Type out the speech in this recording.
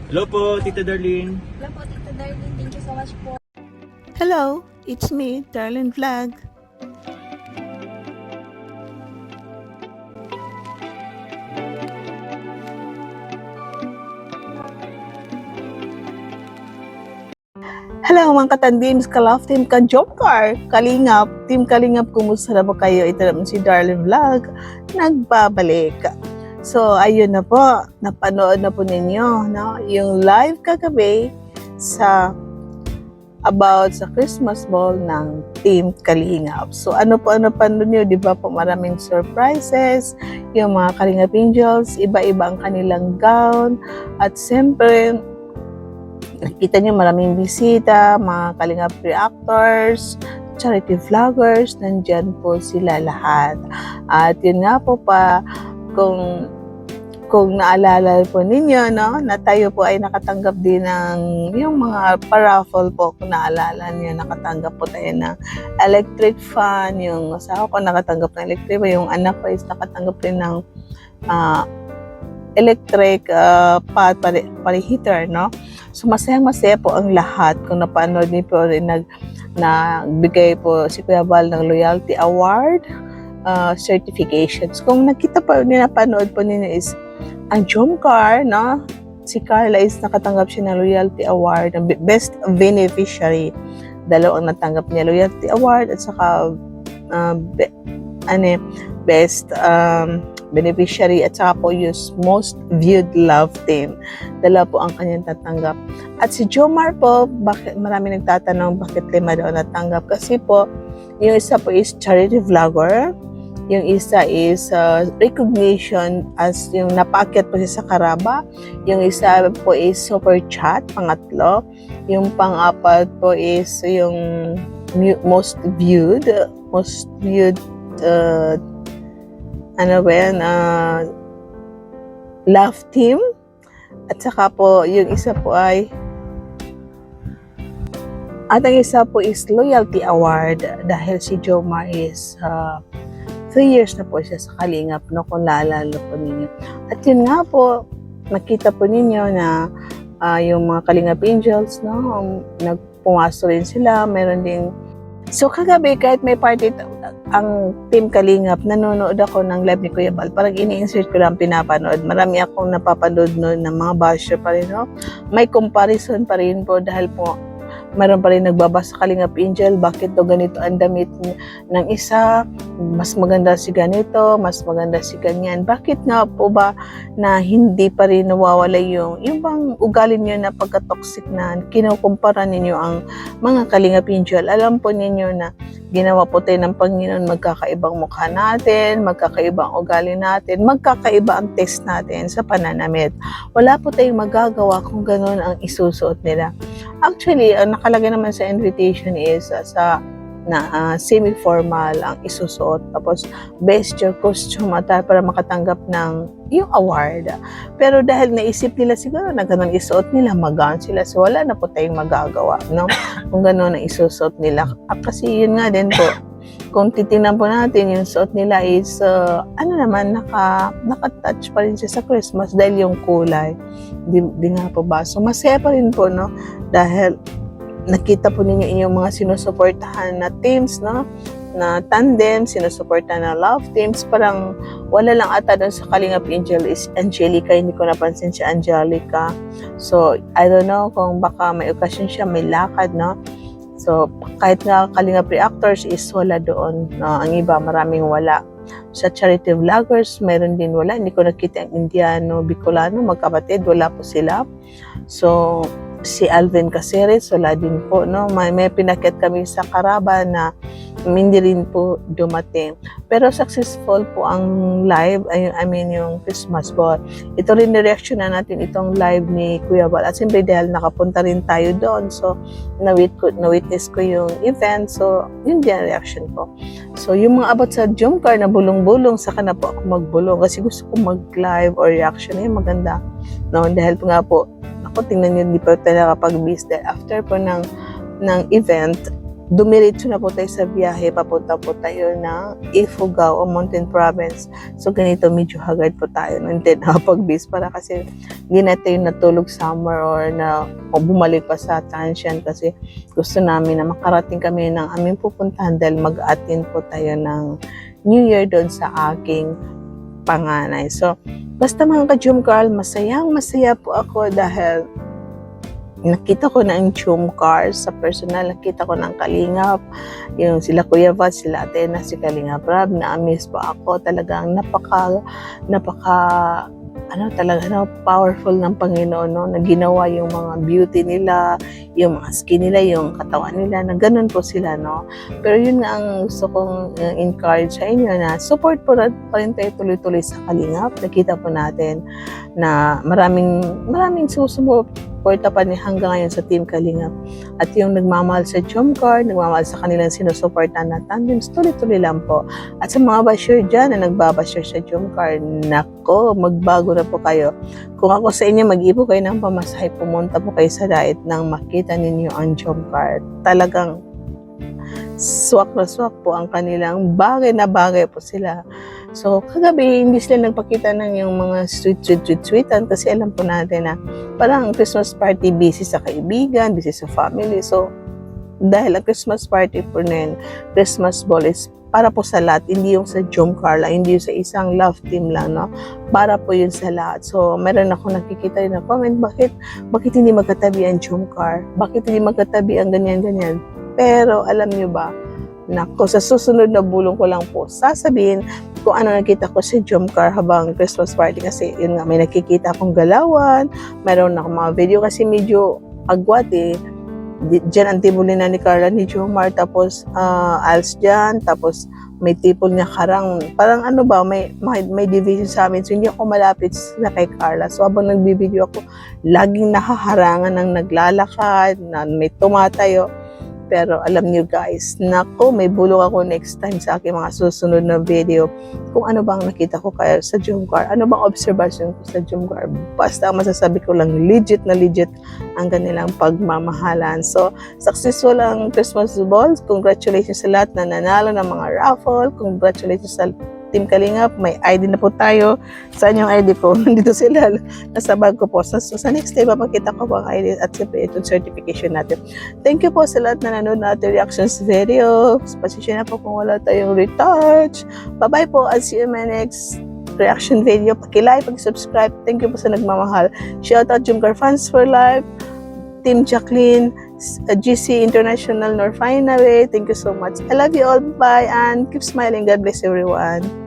Hello po, Tita Darlene. Hello po, Tita Darlene. Thank you so much po. Hello, it's me, Darlene Vlog. Hello mga katandims, ka-love team, ka-jokar, kalingap, team kalingap, kumusta na po kayo? Ito naman si Darlene Vlog, nagbabalik. So, ayun na po, napanood na po ninyo, no? Yung live kagabi sa about sa Christmas ball ng Team Kalingap. So, ano pa nyo, di ba po maraming surprises, yung mga Kalingap Angels, iba-iba ang kanilang gown, at siyempre, nakita nyo maraming bisita, mga Kalingap reactors, charity vloggers, nandyan po sila lahat. At yun nga po pa, kung naalala po ninyo, no, na tayo po ay nakatanggap din ng yung mga paraffle po, kung naalala niyo, nakatanggap po tayo ng electric fan, yung asawa ko nakatanggap ng electric fan, yung anak ko is nakatanggap din ng electric heater, no? So, masayang-masaya po ang lahat. Kung napanood niyo po rin, nagbigay po si Kuya Val ng Loyalty Award, certifications. Kung nakita po, napanood po ninyo is ang Jomcar, no? Si Carla is nakatanggap siya ng Loyalty Award, ng Best Beneficiary. Dalawang natanggap niya Loyalty Award at saka Best Beneficiary at saka po yung Most Viewed Love Team. Dalawa po ang kanyang tatanggap. At si Jomar po, marami nagtatanong bakit 5 daw natanggap. Kasi po, yung isa po is charity vlogger. Yung isa is recognition as yung napaakyat po siya sa Karaba. Yung isa po is super chat, pangatlo. Yung pang-apat po is yung most viewed love team. At saka po, yung isa po ay ang isa po is Loyalty Award dahil si Jomar is 3 years na po siya sa Kalingap, no, kung naalala po ninyo. At yun nga po, nakita po ninyo na yung mga Kalingap Angels, no, nagpumasok rin sila, meron din. So kagabi, kahit may party ang Team Kalingap, nanonood ako ng live ni Kuya Bal. Parang ini-insert ko lang pinapanood. Marami akong napapanood noon ng mga basher pa rin, no? May comparison pa rin po dahil po meron pa rin nagbabasa Kalingap Angel, bakit daw ganito ang damit ng isa, mas maganda si ganito, mas maganda si ganyan. Bakit nga po ba na hindi pa rin nawawala yung bang ugali niyo na pagka-toxic na kinukumpara ninyo ang mga Kalingap Angel? Alam po ninyo na ginawa po tayo ng Panginoon, magkakaibang mukha natin, magkakaibang ugali natin, magkakaiba ang taste natin sa pananamit. Wala po tayong magagawa kung gano'n ang isusuot nila. Actually, ang nakalagay naman sa invitation is semi-formal ang isusuot. Tapos, best your costume para makatanggap ng yung award. Pero dahil naisip nila siguro na ganun isuot nila, mag-gown sila. So, wala na po tayong magagawa, no? Kung ganun ang isusuot nila. Kasi yun nga din po, kung titingnan po natin, yung suot nila is, naka-touch pa rin siya sa Christmas dahil yung kulay. Di nga po ba? So, masaya pa rin po, no? Dahil nakita po ninyo inyong mga sinusuportahan na teams, no? Na tandem, sinusuportahan na love teams. Parang wala lang ata doon sa Kalingap Angel is Angelica. Hindi ko napansin si Angelica. So, I don't know kung baka may okasyon siya, may lakad, no? So, kahit nga Kalingap reactors is wala doon. No? Ang iba, maraming wala. Sa charity vloggers, meron din wala. Hindi ko nakita ang Indiano, Bicolano, magkapatid, wala po sila. So, si Alvin Caceres, wala din po, no? May pinakit kami sa Karaba na hindi rin po dumating. Pero successful po ang live, yung Christmas ball. Ito rin reaction na natin itong live ni Kuya Bal. At siyempre dahil nakapunta rin tayo doon, so na-witness ko yung event, so yun din reaction ko. So yung mga abot sa Jomcar na bulong-bulong, saka na po ako magbulong kasi gusto ko mag-live or reaction, maganda. No, dahil po nga po, ako tingnan nyo, hindi pa tayo nakapag-bis dahil after po ng event, dumiretso na po tayo sa biyahe, papunta po tayo ng Ifugao o Mountain Province. So ganito, medyo haggard po tayo. Hindi nakapag-base para kasi hindi na tayo natulog summer o bumalik pa sa Tanshan kasi gusto namin na makarating kami ng aming pupuntahan dahil mag-attend po tayo ng New Year doon sa aking panganay. So, basta mga ka-Jum Carl, masaya po ako dahil nakita ko na yung Jum Carl sa personal, nakita ko ng Kalingap, yung sila Kuya Vat, sila Atena, si Kalingap Rab, na-amaze po ako, talagang napaka powerful ng Panginoon, no? Na ginawa yung mga beauty nila, yung mga skin nila, yung katawan nila, na ganun po sila, no? Pero yun nga ang gusto kong encourage sa inyo na support po pa rin tayo tuloy-tuloy sa Kalingap. Nakita po natin na maraming sumusuporta pa ni hanggang ngayon sa Team Kalingap. At yung nagmamahal sa Jum Carl, nagmamahal sa kanilang sinusuportahan na tandems, tuloy-tuloy lang po. At sa mga basher dyan na nagbabasher sa Jum Carl, nako, magbago na po kayo. Kung ako sa inyo, mag-ipo kayo ng pamasahe, pumunta po kayo sa diet nang makita ninyo ang Jum Carl. Talagang swak na swak po ang kanilang bagay na bagay po sila. So, kagabi, hindi sila nagpakita ng yung mga sweetan kasi alam po natin na parang Christmas party, busy sa kaibigan, busy sa family. So, dahil ang Christmas party po na Christmas ball is para po sa lahat, hindi yung sa Jum Carl, hindi yung sa isang love team lang, no? Para po yun sa lahat. So, meron ako nakikita na comment, bakit hindi magkatabi ang Jum Carl? Bakit hindi magkatabi ang ganyan-ganyan? Pero, alam nyo ba, nako, sa susunod na bulong ko lang po sasabihin kung ano nakita ko si Jum Carl habang Christmas party kasi yun nga, may nakikita akong galawan, mayroon ako mga video kasi medyo agwat Diyan ang tibuli na ni Carla ni Jomar, tapos als dyan, tapos may tipol niya karang, parang ano ba, may division sa amin, so hindi ako malapit na kay Carla. So habang nagbibideo ako, laging nahaharangan ng naglalakad, na may tumatayo. Pero alam niyo guys, nako, may bulong ako next time sa aking mga susunod na video kung ano bang nakita ko kaya sa Jum Carl, ano bang observation ko sa Jum Carl. Basta ang masasabi ko lang, legit ang kanilang pagmamahalan. So, successful ang Christmas balls. Congratulations sa lahat na nanalo ng mga raffle. Congratulations sa Team Kalingap, may ID na po tayo. Saan yung ID ko? Nandito sila. Nasa bag ko po. So, sa next time, mapakita ko po ang ID at siyempre itong certification natin. Thank you po sa lahat na nanood na ating reactions video. Pasensya na po kung wala tayong retouch. Bye-bye po. I'll see you in my next reaction video. Paki-like, paki-subscribe. Thank you po sa nagmamahal. Shout out Jum Carl Fans for Life, Team Jacqueline, GC International Norfina Way. Thank you so much. I love you all. Bye and keep smiling. God bless everyone.